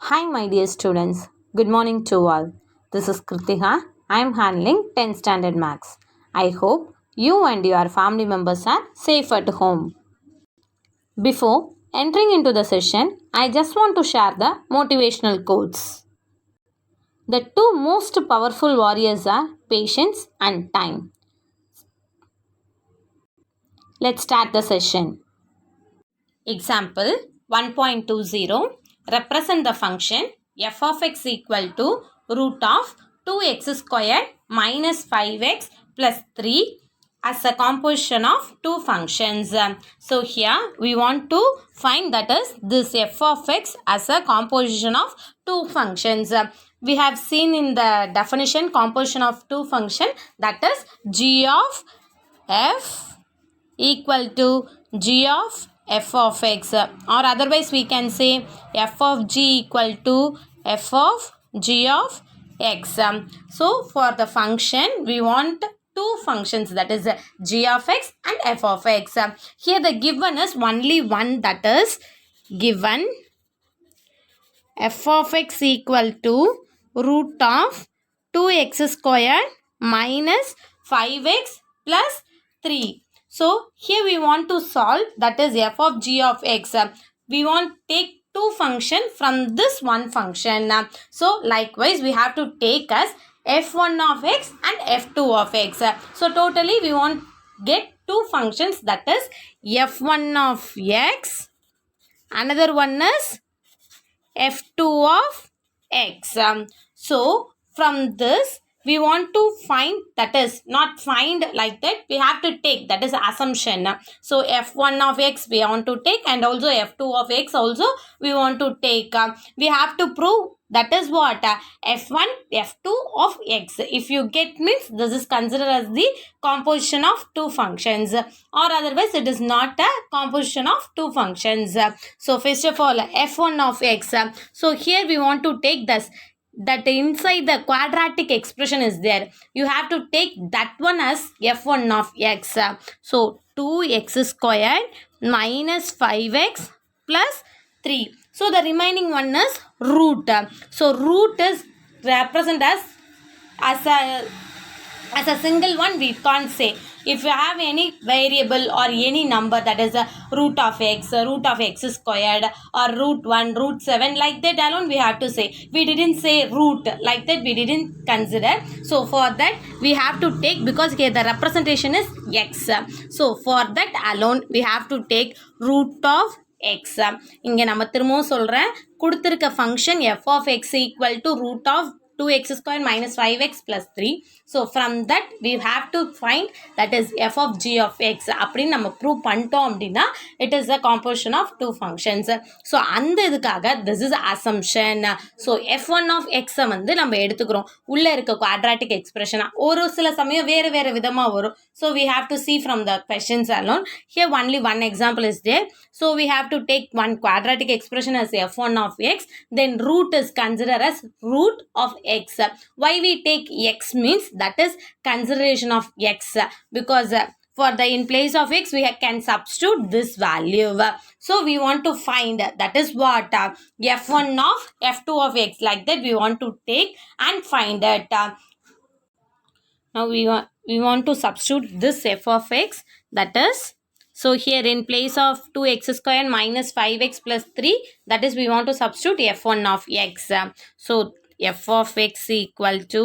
Hi, my dear students. Good morning to all. This is Kritika. I am handling 10th Standard Maths. I hope you and your family members are safe at home. Before entering into the session, I just want to share the motivational quotes. The two most powerful warriors are patience and time. Let's start the session. Example 1.20, represent the function f of x equal to root of 2x squared minus 5x plus 3 as a composition of two functions. So here we want to find that is this f of x as a composition of two functions. We have seen in the definition composition of two function, that is g of f equal to g of f of x, or otherwise we can say f of g equal to f of g of x. So for the function we want two functions, that is g of x and f of x. Here the given is only one, that is given f of x equal to root of 2x squared minus 5x plus 3. So here we want to solve, that is f of g of x. We want to take two function from this one function. So likewise we have to take as f1 of x and f2 of x. So totally we want get two functions, that is f1 of x, another one is f2 of x. So from this we want to find, that is not find like that, we have to take, that is assumption. So f1 of x we want to take and also f2 of x also we want to take. We have to prove, that is what f1 f2 of x. If you get means this is considered as the composition of two functions, or otherwise it is not a composition of two functions. So first of all f1 of x. So here we want to take this, that inside the quadratic expression is there, you have to take that one as f1 of x. So 2x squared minus 5x plus 3. So the remaining one is root. So root is represent as a single one, we can't say. If you have any variable or any number, that is a root of x squared, or root 1, root 7, like that alone we have to say. We didn't say root, like that we didn't consider. So for that we have to take, because here the representation is x. So for that alone we have to take root of x. இங்க நம்ம திரும்பவும் சொல்றேன், கொடுத்திருக்க function f of x equal to root of 2x squared minus 5x plus 3. So from that we have to find, that is f of g of x. அப்படின்னு நம்ம prove பண்ணிட்டோம் அப்படின்னா it is a composition of two functions. So அந்த இதுக்காக this is assumption. So f1 of x வந்து நம்ம எடுத்துக்கிறோம், உள்ள இருக்க quadratic expression. ஒரு சில சமயம் வேறு வேறு விதமா வரும். So we have to see from the questions alone. Here only one example is there. So we have to take one quadratic expression as f1 of x, then root is considered as root of x. Why we take x means, that is consideration of x, because for the in place of x we can substitute this value. So we want to find, that is what f1 of f2 of x, like that we want to take and find that. Now we want to substitute this f of x, that is, so here in place of 2x squared minus 5x plus 3, that is we want to substitute f1 of x. So f of x equal to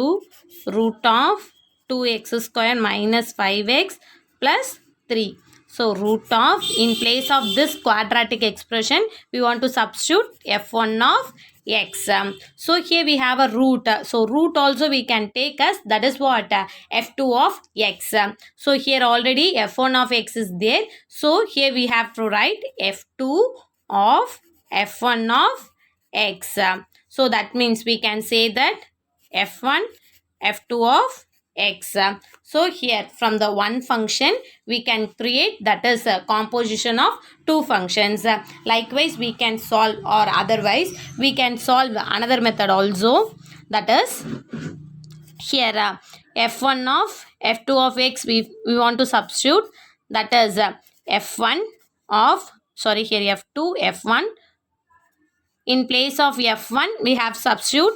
root of 2x squared minus 5x plus 3. So root of, in place of this quadratic expression we want to substitute f1 of x. So here we have a root. So root also we can take as, that is what f2 of x. So here already f1 of x is there. So here we have to write f2 of f1 of x. So that means we can say that f1 f2 of x. So here from the one function we can create, that is a composition of two functions. Likewise we can solve, or otherwise we can solve another method also, that is here f1 of f2 of x we want to substitute, that is f1 of, sorry, here f2 f1 In place of f1, we have substitute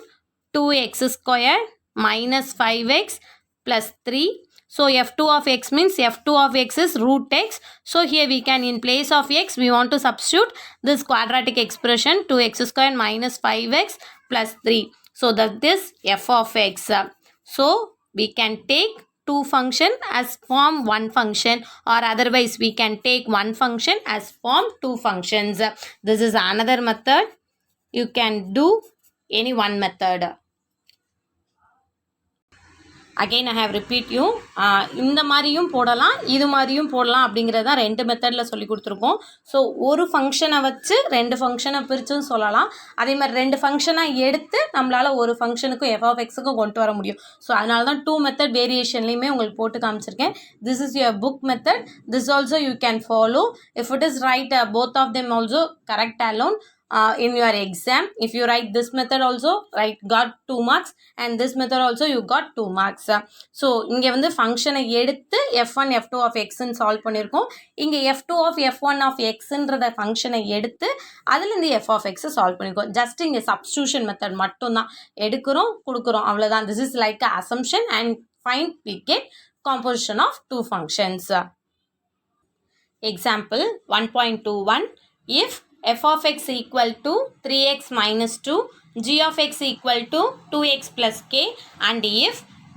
2x squared minus 5x plus 3. So f2 of x means f2 of x is root x. So here we can, in place of x, we want to substitute this quadratic expression 2x squared minus 5x plus 3. So that is f of x. So we can take two function as form one function, or otherwise we can take one function as form two functions. This is another method. You can do any one method. Again I have repeat you, இந்த மாதிரியும் போடலாம், இது மாதிரியும் போடலாம் அப்படிங்கிறது தான் ரெண்டு மெத்தடில் சொல்லி கொடுத்துருக்கோம். ஸோ ஒரு ஃபங்க்ஷனை வச்சு ரெண்டு ஃபங்க்ஷனை பிரிச்சும் சொல்லலாம். அதே மாதிரி ரெண்டு ஃபங்க்ஷனாக எடுத்து நம்மளால் ஒரு ஃபங்க்ஷனுக்கும் எஃப்எக்ஸுக்கும் கொண்டு வர முடியும். ஸோ அதனால தான் டூ மெத்தட் வேரியேஷன்லேயுமே உங்களுக்கு போட்டு காமிச்சிருக்கேன். This is your book method. This also you can follow. If it is right both of them also correct alone. In your exam, if you write this method also, got 2 marks, and this method also you got 2 marks. So இங்கே வந்து ஃபங்க்ஷனை எடுத்து f1 f2 of x ன்னு solve பண்ணியிருக்கோம். இங்கே f2 of f1 of xன்றத ஃபங்க்ஷனை எடுத்து அதுலேருந்து f of x சால்வ் பண்ணியிருக்கோம். ஜஸ்ட் இங்கே சப்ஸ்டியூஷன் மெத்தட் மட்டும்தான், எடுக்கிறோம் கொடுக்குறோம், அவ்வளோதான். This is like a assumption and find we get composition of two functions. Example 1.21. If f of x equal to 3x minus 2, g of x equal to 2x plus k, and if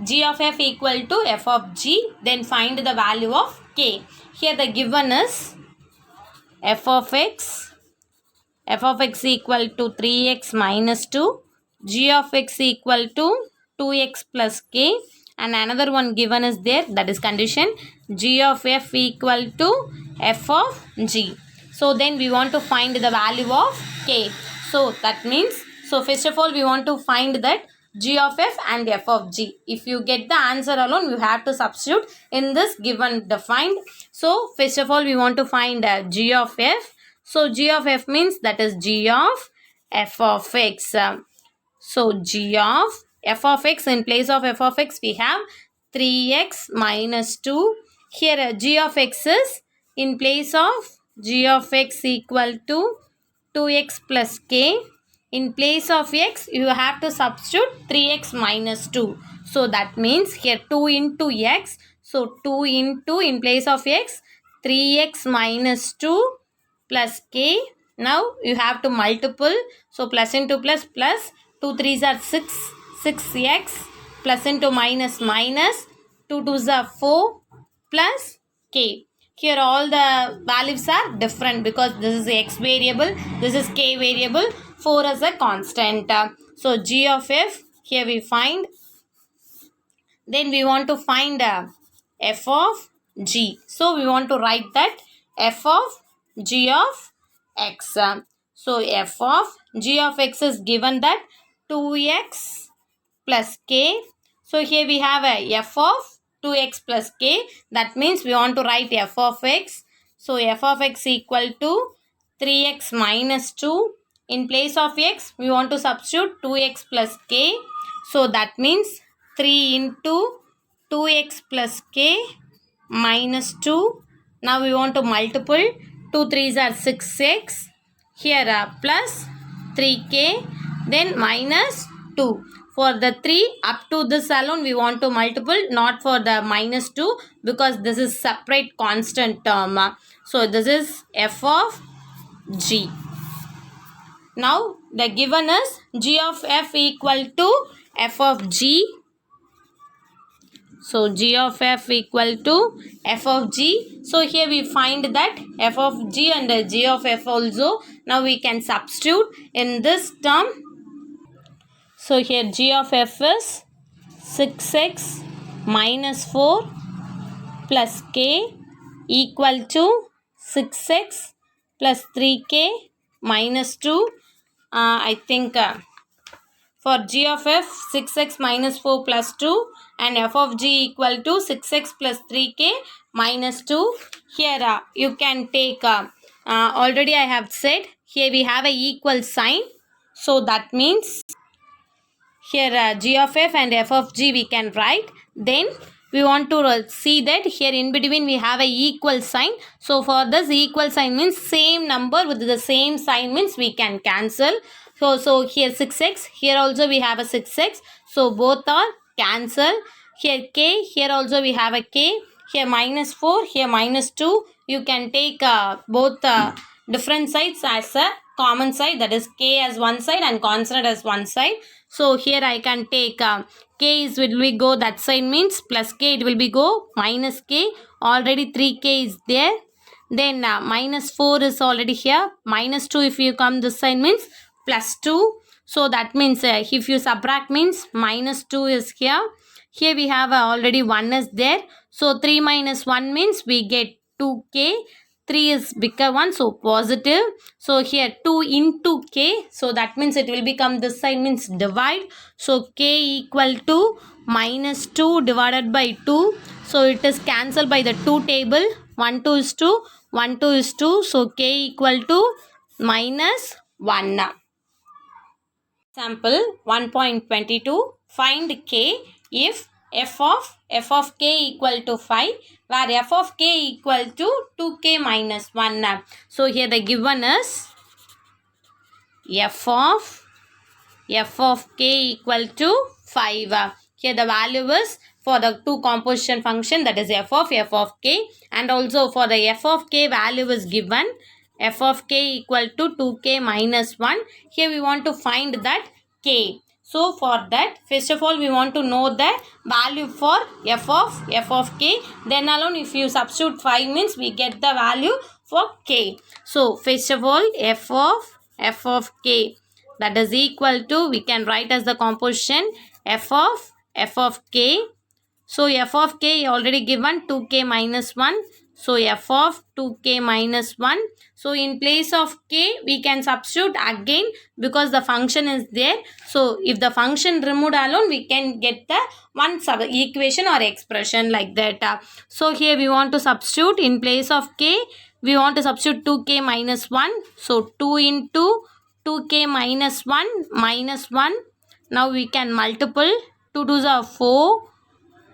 g of f equal to f of g, then find the value of k. Here the given is f of x equal to 3x minus 2, g of x equal to 2x plus k, and another one given is there, that is condition g of f equal to f of g. So then we want to find the value of k. So that means, so first of all we want to find that g of f and f of g. If you get the answer alone, you have to substitute in this given defined. So first of all we want to find g of f. So g of f means that is g of f of x. So g of f of x, in place of f of x we have 3x minus 2. Here g of x is, in place of g of x equal to 2x plus k, in place of x you have to substitute 3x minus 2. So that means here 2 into x, so 2 into, in place of x, 3x minus 2 plus k. Now you have to multiple, so plus into plus, 2 3s are 6, 6x, plus into minus, 2 2s are 4 plus k. Here all the values are different because this is x variable, this is k variable, 4 as a constant. So g of f, here we find. Then we want to find f of g. So we want to write that f of g of x. So f of g of x is given that 2x plus k. So here we have a f of 2x plus k. That means we want to write f of x. So f of x equal to 3x minus 2. In place of x we want to substitute 2x plus k. So that means 3 into 2x plus k minus 2. Now we want to multiple, 2 3s are 6x. Here plus 3k, then minus 2. For the 3 up to this alone we want to multiple, not for the minus 2, because this is separate constant term. So this is f of g. Now the given is g of f equal to f of g. So g of f equal to f of g. So here we find that f of g and g of f also. Now we can substitute in this term. So here g of f is 6x minus 4 plus k equal to 6x plus 3k minus 2. I think for g of f 6x minus 4 plus 2 and f of g equal to 6x plus 3k minus 2. Here you can take, already I have said, here we have a equal sign. So that means here g of f and f of g we can write. Then we want to see that here in between we have a equal sign. So for this equal sign means same number with the same sign means we can cancel. So here 6x, here also we have a 6x. So both are cancel. Here k, here also we have a k. Here minus 4, here minus 2. You can take both different sides as a common side, that is k as one side and constant as one side. So here I can take k is will be go that side means plus k, it will be go minus k. Already 3k is there. Then minus 4 is already here. Minus 2 if you come this side means plus 2. So that means if you subtract means minus 2 is here. Here we have already 1 is there. So 3 minus 1 means we get 2k. 3 is bigger one, so positive. So here 2 into k. So that means it will become this side means divide. So k equal to minus 2 divided by 2. So it is cancelled by the 2 table. 1 2 is 2. 1 2 is 2. So k equal to minus 1. Example 1.22. Find k if f of k equal to 5, where f of k equal to 2k minus 1. So here the given is f of k equal to 5. Here the value is for the two composition function, that is f of k, and also for the f of k value is given f of k equal to 2k minus 1. Here we want to find that k. So for that, first of all we want to know the value for f of k. Then alone if you substitute 5 means we get the value for k. So first of all f of k, that is equal to, we can write as the composition f of k. So f of k already given 2k minus 1. So f of 2k minus 1. So in place of k we can substitute again because the function is there. So if the function removed alone, we can get the one sub equation or expression like that. So here we want to substitute in place of k. We want to substitute 2k minus 1. So 2 into 2k minus 1 minus 1. Now we can multiple. 2 2s are 4.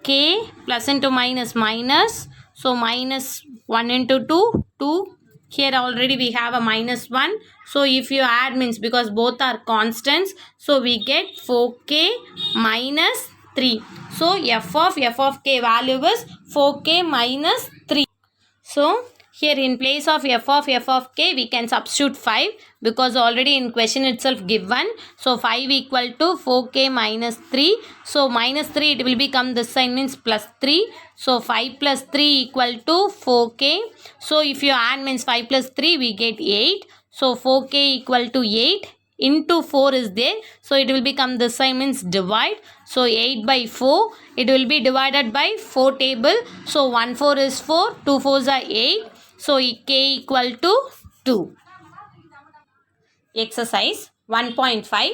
K plus into minus minus. So minus 1 into 2, 2. Here already we have a minus 1. So if you add means, because both are constants, so we get 4k minus 3. So f of k value is 4k minus 3. So here in place of f of k we can substitute 5 because already in question itself given. So 5 equal to 4k minus 3. So minus 3 it will become this sign means plus 3. So 5 plus 3 equal to 4k. So if you add means 5 plus 3 we get 8. So 4k equal to 8 into 4 is there. So it will become this sign means divide. So 8 by 4 it will be divided by 4 table. So 1 4 is 4, 2 4s are 8. So k equal to 2. Exercise 1.5.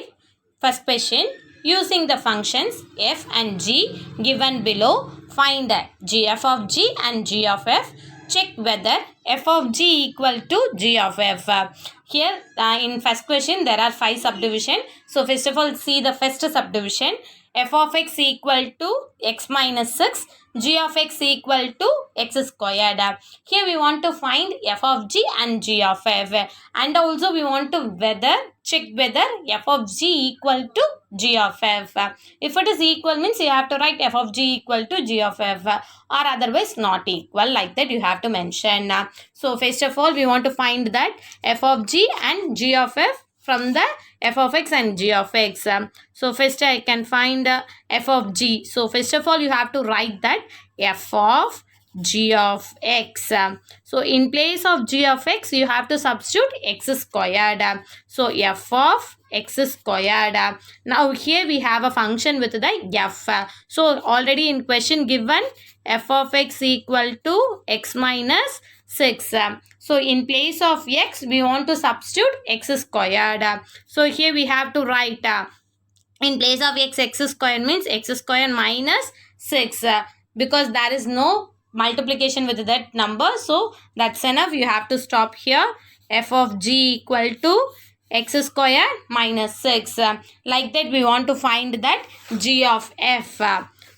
First question. Using the functions f and g given below, find gf of g and g of f. Check whether f of g equal to g of f. Here in first question there are 5 subdivision. So first of all see the first subdivision. F of x equal to x minus 6. G of x equal to x squared. Here we want to find f of g and g of f. And also we want to check whether f of g equal to g of f. If it is equal means you have to write f of g equal to g of f, or otherwise not equal, like that you have to mention. So first of all we want to find that f of g and g of f from the f of x and g of x. So first I can find f of g. So first of all you have to write that f of g of x. So in place of g of x you have to substitute x squared. So f of x squared. Now here we have a function with the f. So already in question given f of x equal to x minus 6. So in place of x we want to substitute x squared. So here we have to write in place of x squared means x squared minus 6, because there is no multiplication with that number. So that's enough. You have to stop here. F of g equal to x squared minus 6. Like that we want to find that g of f.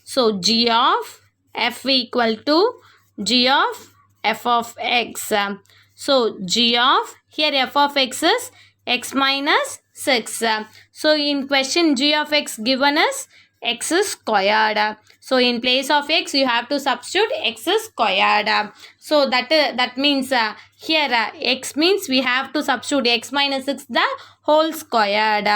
So g of f equal to g of f of x. So g of, here f of x is x minus 6. So in question g of x given is x squared. So in place of x you have to substitute x squared. So that means here x means we have to substitute x minus 6 the whole squared.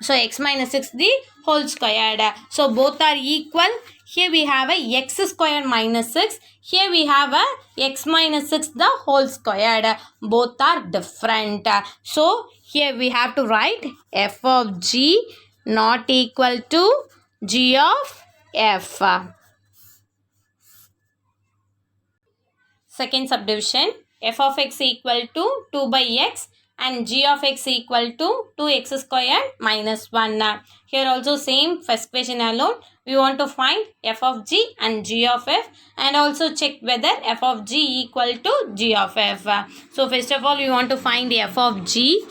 So x minus 6 the whole squared. So both are equal. Here we have a x squared minus 6. Here we have a x minus 6 the whole squared. Both are different. So here we have to write f of g not equal to g of f. Second subdivision, f of x equal to 2 by x and g of x equal to 2x squared minus 1. Here also same first question alone. We want to find f of g and g of f and also check whether f of g equal to g of f. So first of all we want to find f of g.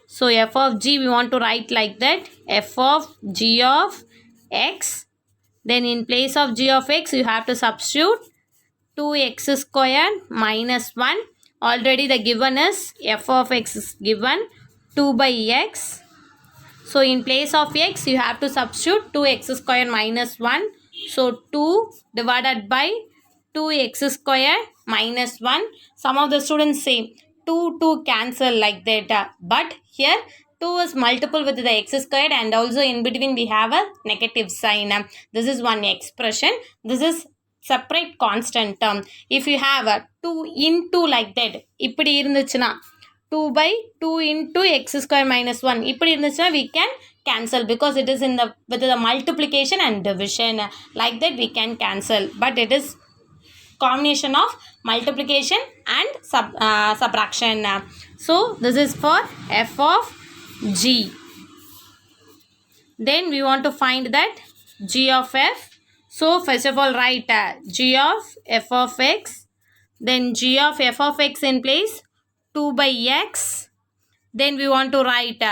So f of g we want to write like that, f of g of x. Then in place of g of x you have to substitute 2x squared minus 1. Already the given is f of x is given 2 by x. So in place of x you have to substitute 2x squared minus 1. So 2 divided by 2x squared minus 1. Some of the students say 2 cancel like that. But here 2 is multiple with the x squared and also in between we have a negative sign. This is one expression. This is separate constant term. If you have a 2 into like that, இப்படி இருந்துச்சுனா 2 by 2 into x square minus 1 இப்படி இருந்துச்சுனா we can cancel because it is in the with the multiplication and division. Like that we can cancel, but it is combination of multiplication and subtraction. So this is for f of g. Then we want to find that g of f. So first of all write g of f of x. Then g of f of x in place 2 by x. Then we want to write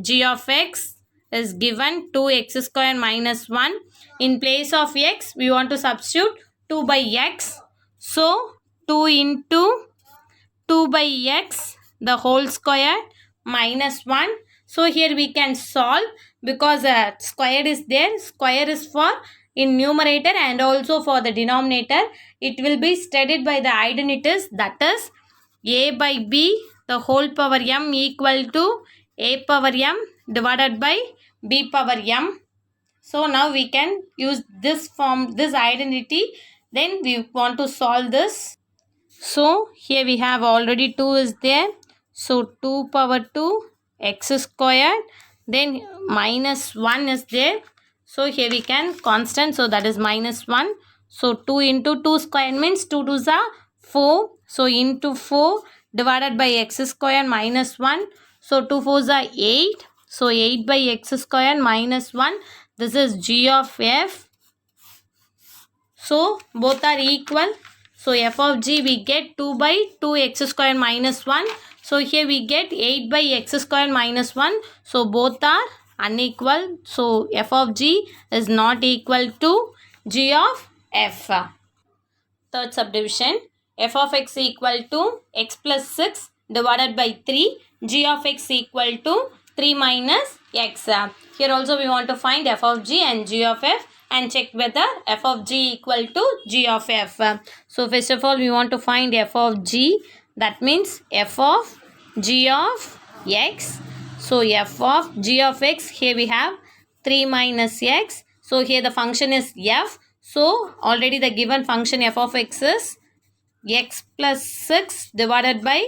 g of x is given 2x square minus 1. In place of x we want to substitute 2 by x. So 2 into 2 by x the whole square minus 1. So here we can solve because square is there. Square is for in numerator and also for the denominator. It will be studied by the identities, that is a by b the whole power m equal to a power m divided by b power m. So now we can use this form, this identity. Then we want to solve this. So here we have already 2 is there. So 2 power 2 x squared. Then minus 1 is there. So here we can constant. So that is minus 1. So 2 into 2 square means 2 2s are 4. So into 4 divided by x square minus 1. So 2 4s are 8. So 8 by x square minus 1. This is g of f. So both are equal. So f of g we get 2 by 2x square minus 1. So here we get 8 by x square minus 1. So both are unequal. So f of g is not equal to g of f. Third subdivision, f of x equal to x plus 6 divided by 3. G of x equal to 3 minus x. Here also we want to find f of g and g of f and check whether f of g equal to g of f. So first of all we want to find f of g. That means f of g of x. So f of g of x, here we have 3 minus x. So here the function is f. So already the given function f of x is x plus 6 divided by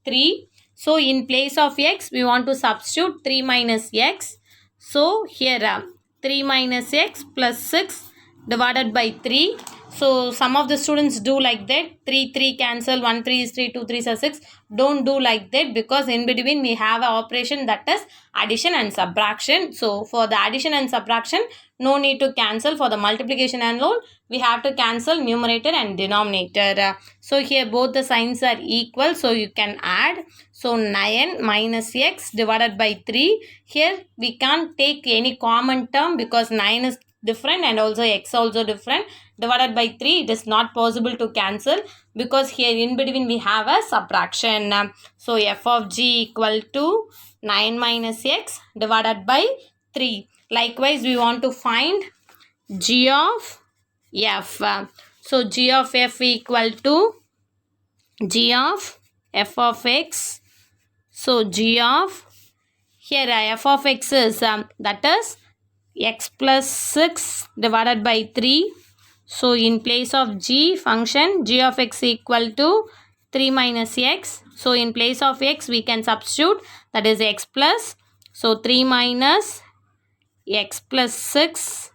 3. So in place of x we want to substitute 3 minus x. So here 3 minus x plus 6 divided by 3. So some of the students do like that. 3 cancel, 1 3 is 3, 2 3 are 6. Don't do like that because in between we have an operation that is addition and subtraction. So for the addition and subtraction no need to cancel. For the multiplication and all we have to cancel numerator and denominator. So here both the signs are equal. So you can add. So 9 minus x divided by 3. Here we can't take any common term because 9 is different and also x also different, divided by 3, it is not possible to cancel because here in between we have a subtraction. So f of g equal to 9 minus x divided by 3. Likewise, we want to find g of f. So g of f equal to g of f of x. So g of, here f of x is that is x plus 6 divided by 3. So in place of g function, g of x equal to 3 minus x. So in place of x we can substitute, that is x plus, so 3 minus x plus 6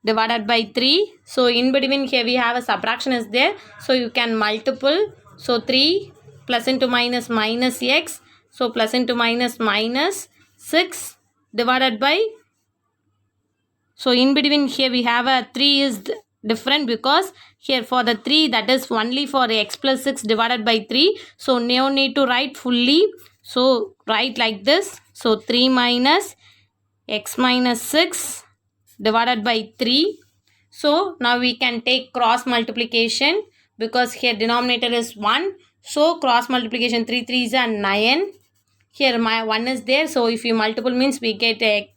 divided by 3. So in between here we have a subtraction is there, so you can multiple. So 3 plus into minus minus x, so plus into minus minus 6 divided by, so in between here we have a 3 is different because here for the 3 that is only for x plus 6 divided by 3. So no need to write fully. So write like this. So 3 minus x minus 6 divided by 3. So now we can take cross multiplication because here denominator is 1. So cross multiplication 3 3s are 9. Here my 1 is there. So if you multiple means we get a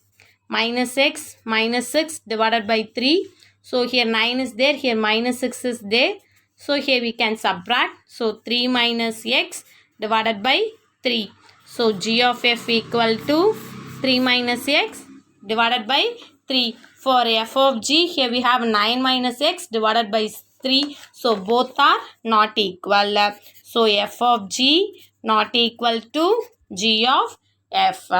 minus x minus 6 divided by 3. So here 9 is there, here minus 6 is there. So here we can subtract. So 3 minus x divided by 3. So g of f equal to 3 minus x divided by 3. For f of g, here we have 9 minus x divided by 3. So both are not equal. So f of g not equal to g of f.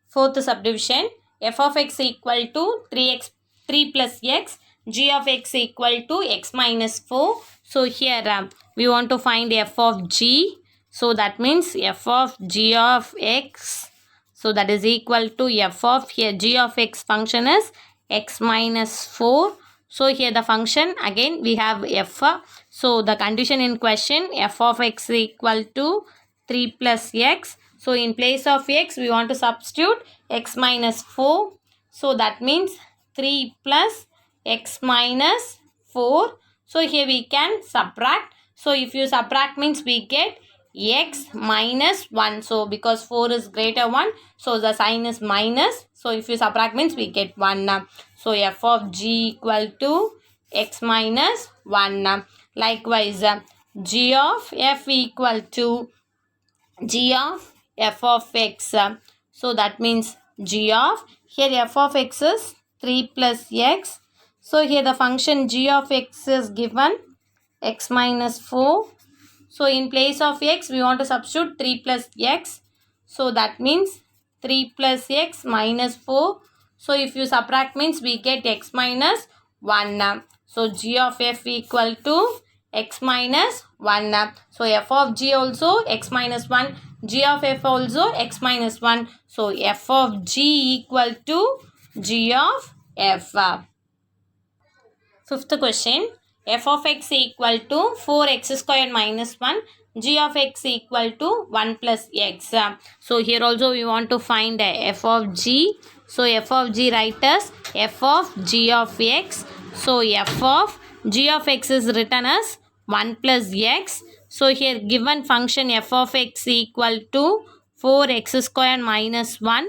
Fourth subdivision, f of x equal to 3 plus x, g of x equal to x minus 4. So here we want to find f of g. So that means f of g of x. So that is equal to f of, here g of x function is x minus 4. So here the function again we have f. So the condition in question, f of x equal to 3 plus x. So in place of x we want to substitute x minus 4. So that means 3 plus x minus 4. So here we can subtract. So if you subtract means we get x minus 1. So because 4 is greater 1, so the sign is minus. So if you subtract means we get 1. So f of g equal to x minus 1. Likewise, g of f equal to g of f of x. So that means g of, here f of x is 3 plus x. So here the function g of x is given x minus 4. So in place of x we want to substitute 3 plus x. So that means 3 plus x minus 4. So if you subtract means we get x minus 1. So g of f equal to x minus 1. So f of g also x minus 1. G of f also x minus 1. So f of g equal to g of f. Fifth question. F of x equal to 4x squared minus 1. G of x equal to 1 plus x. So here also we want to find f of g. So f of g write as f of g of x. So f of g of x is written as 1 plus x. So here given function f of x equal to 4x squared minus 1.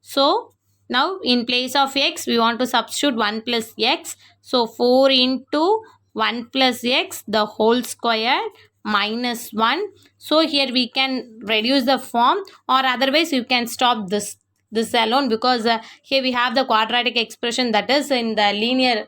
So now in place of x we want to substitute 1 plus x. So 4 into 1 plus x the whole square minus 1. So here we can reduce the form, or otherwise you can stop this alone, because here we have the quadratic expression that is in the linear,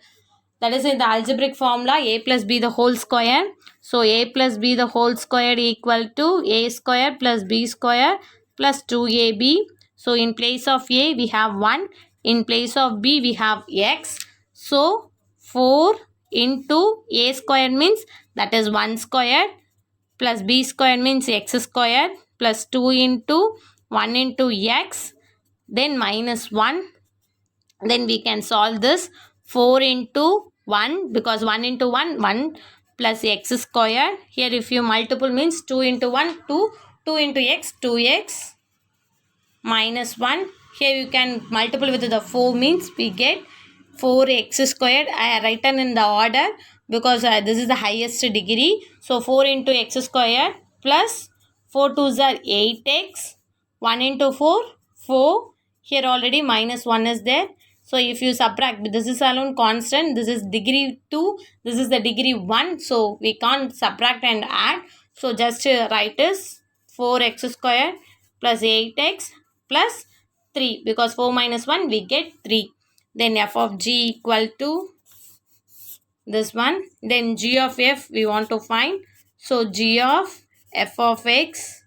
that is in the algebraic formula, a plus b the whole square. So a plus b the whole square equal to a square plus b square plus 2ab. So in place of a we have 1, in place of b we have x. So 4 into a square means that is 1 square plus b square means x square plus 2 into 1 into x, then minus 1. Then we can solve this. 4 into 1, because 1 into 1, 1 plus x square. Here if you multiple means 2 into 1, 2. 2 into x, 2x minus 1. here you can multiple with the 4 means we get 4x squared. I have written in the order because this is the highest degree. So 4 into x squared plus 4 2s are 8x. 1 into 4, 4. Here already minus 1 is there. So if you subtract, this is alone constant. This is degree 2. This is the degree 1. So we can't subtract and add. So just write is 4x squared plus 8x plus 3. Because 4 minus 1 we get 3. Then f of g equal to this one. Then g of f we want to find. So g of f of x.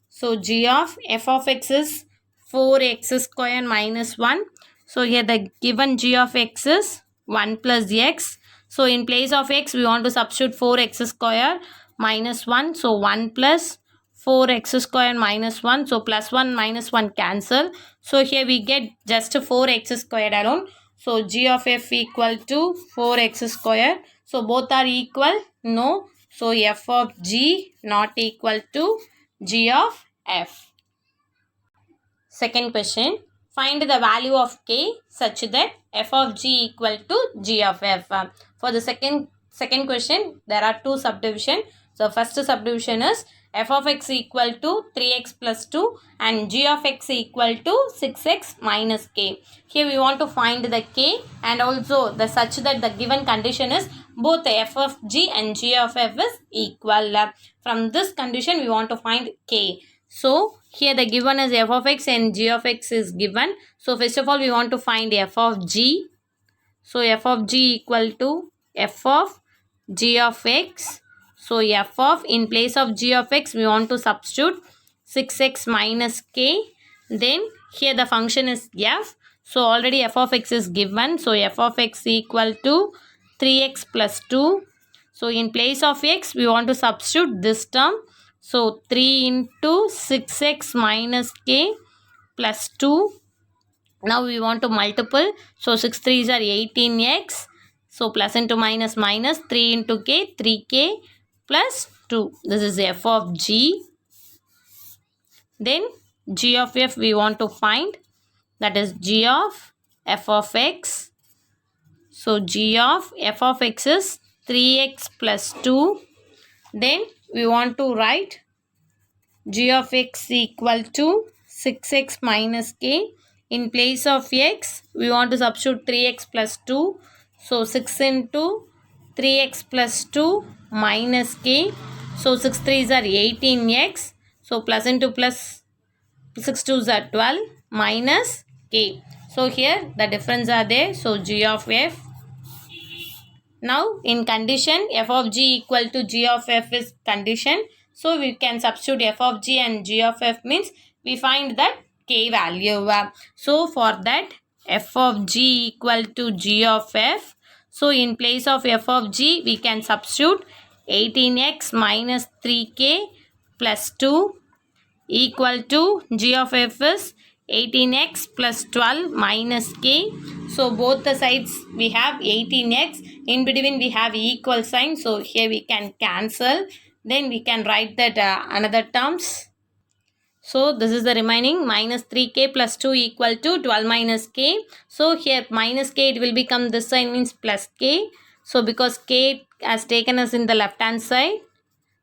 So g of f of x is 4x square minus 1. So here the given g of x is 1 plus x. So in place of x we want to substitute 4x square minus 1. So 1 plus 4x square minus 1. So plus 1 minus 1 cancel. So here we get just 4x squared alone. So g of f equal to 4x square. So both are equal? No. So f of g not equal to g of f. Second question. Find the value of k such that f of g equal to g of f. For the second question, there are two subdivision. So first subdivision is f of x equal to 3x plus 2 and g of x equal to 6x minus k. Here we want to find the k and also the such that the given condition is both f of g and g of f is equal. From this condition we want to find k. So here the given is f of x and g of x is given. So first of all we want to find f of g. So f of g equal to f of g of x. So f of, in place of g of x we want to substitute 6x minus k. Then here the function is f. So already f of x is given. So f of x equal to 3x plus 2. So in place of x we want to substitute this term. So 3 into 6x minus k plus 2. Now we want to multiple. So 6 3s are 18x. So plus into minus minus 3 into k, 3k plus 2. This is f of g. Then g of f we want to find. That is g of f of x. So g of f of x is 3x plus 2. Then we want to write g of x equal to 6x minus k. In place of x, we want to substitute 3x plus 2. So 6 into 3x plus 2 minus k. So 6 3s are 18x. So plus into plus 6 2s are 12 minus k. So here the difference are there. So g of f. Now in condition f of g equal to g of f is condition. So we can substitute f of g and g of f means we find that k value. So for that f of g equal to g of f. So in place of f of g we can substitute 18x minus 3k plus 2 equal to g of f is 18x plus 12 minus k. So both the sides we have 18x. In between we have equal sign. So here we can cancel. Then we can write that another terms. So this is the remaining minus 3k plus 2 equal to 12 minus k. So here minus k it will become this sign means plus k. So because k has taken us in the left hand side.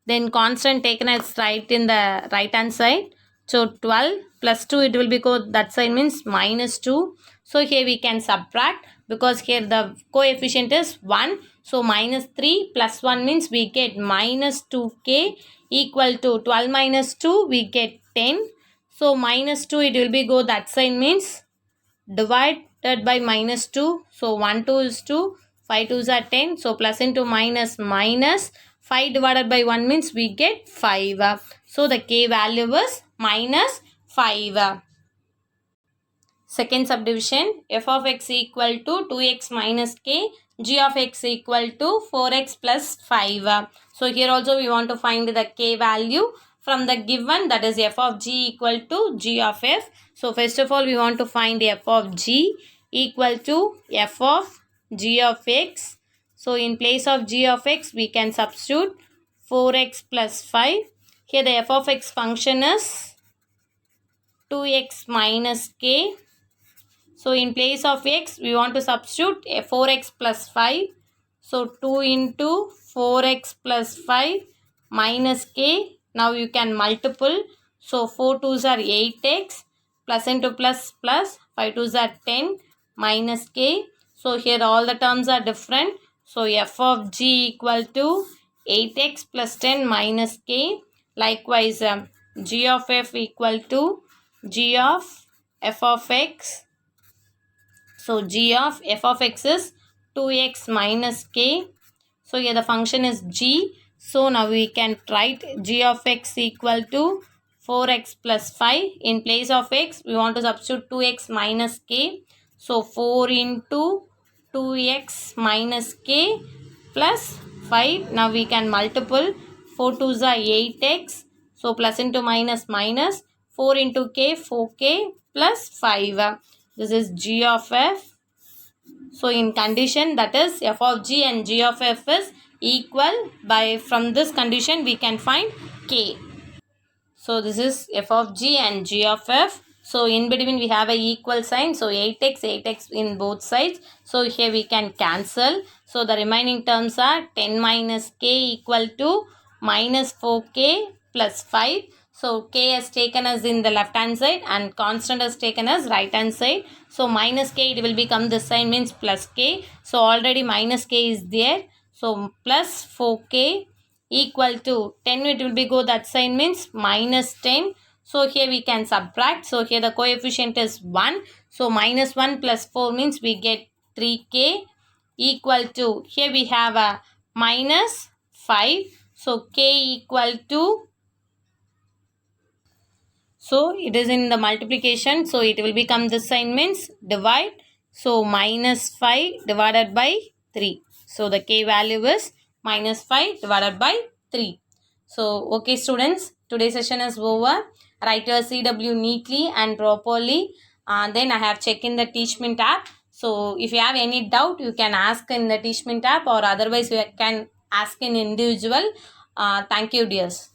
Then constant taken as right in the right hand side. So 12 plus 2 it will be go that side means minus 2. So here we can subtract because here the coefficient is 1. So minus 3 plus 1 means we get minus 2k equal to 12 minus 2 we get 10. So minus 2 it will be go that side means divided by minus 2. So 1 2 is 2. 5 2s are 10. So plus into minus minus. 5 divided by 1 means we get 5. So the k value is minus 5. Second subdivision f of x equal to 2x minus k. G of x equal to 4x plus 5. So here also we want to find the k value from the given, that is f of g equal to g of f. So first of all we want to find f of g equal to f of g of x. So in place of g of x we can substitute 4x plus 5. Here the f of x function is 2x minus k. So in place of x, we want to substitute 4x plus 5. So 2 into 4x plus 5 minus k. Now you can multiple. So 4 2s are 8x plus into plus plus 5 2s are 10 minus k. So here all the terms are different. So f of g equal to 8x plus 10 minus k. Likewise g of f equal to g of f of x. So g of f of x is 2x minus k. So here the function is g. So now we can write g of x equal to 4x plus 5. In place of x, we want to substitute 2x minus k. So 4 into 2x minus k plus 5. Now we can multiple. 4 2s are 8x. So plus into minus minus. 4 into k, 4k plus 5. This is g of f. So in condition, that is f of g and g of f is equal. From this condition we can find k. So this is f of g and g of f. So in between we have a equal sign. So 8x in both sides. So here we can cancel. So the remaining terms are 10 minus k equal to minus 4k plus 5. So k is taken as in the left hand side and constant is taken as right hand side. So minus k, it will become this sign, means plus k. So already minus k is there. So plus 4k equal to 10, it will be go that sign, means minus 10. So here we can subtract. So here the coefficient is 1. So minus 1 plus 4 means we get 3k equal to, here we have a minus 5. So k equal to, so it is in the multiplication. So it will become this sign, means divide. So minus 5 divided by 3. So the k value is minus 5 divided by 3. So okay students, today's session is over. Write your CW neatly and properly. Then I have checked in the Teachment app. So if you have any doubt, you can ask in the Teachment app, or otherwise you can ask in individual. Thank you dears.